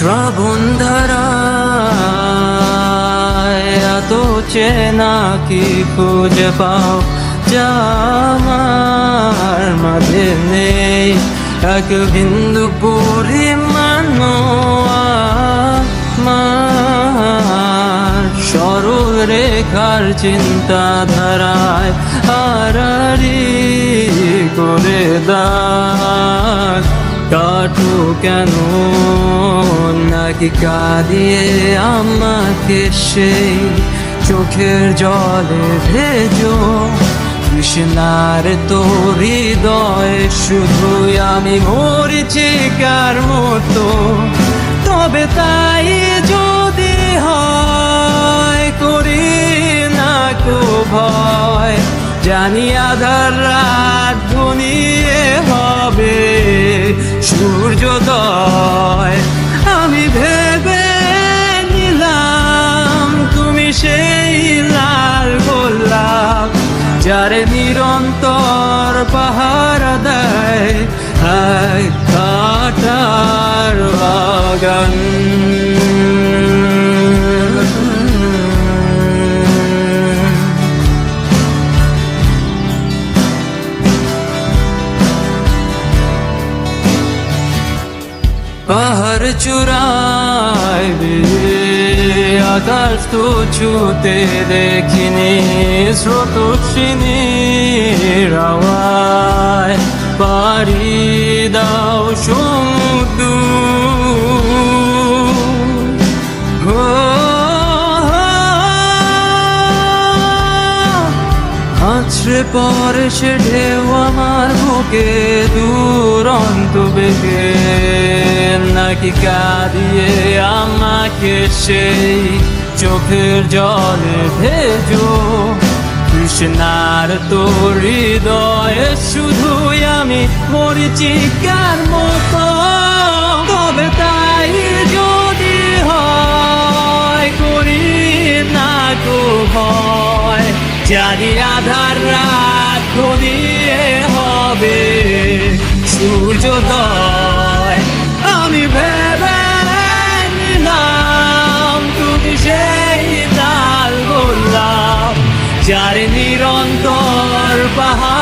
শ্রাবণ ধারায় এত চেনা কি খুঁজে পাও যা আমার মাঝে নেই, এক বিন্দু পরিমাণ আমার সরল রেখার চিন্তাধারায় আড়াআড়ি করে দাগ কাটো কেন নাকি কাঁদিয়ে আমাকে সেই চোখের জলে ভেজো কৃষ্ণার তোর হৃদয়ে শুধুই আমি মরিচিকার মতো। তবে তাই যদি হয় করি না কো ভয়, জানি আধার রাত ঘনিয়ে হবে সূর্যোদয়। আমি ভেবে নিলাম তুমি সেই লাল গোলাপ যারে নিরন্তর পাহারা দেয় এক কাঁটার বাগান। পাহাড় চূড়ায় আকাশ তো ছুতে দেখিনি, স্রোতস্বিনীর আওয়াজ পাড়ি দাও সমুদ্র। আছড়ে পরে সে ঢেউ আমার বুকে দুরন্ত বেগে, নাকি কাঁদিয়ে আমাকে সেই চোখের জলে ভেজো কৃষ্ণার তোর হৃদয়ে শুধুই আমি মরিচিকার মতো। তবে তাই যদি হয় করি না কো ভয়, জানি আধার রাত ঘনিয়ে হবে সূর্যোদয়। আমি ভেবে নিলাম তুমি সেই লাল গোলাপ যার নিরন্তর পাহাড়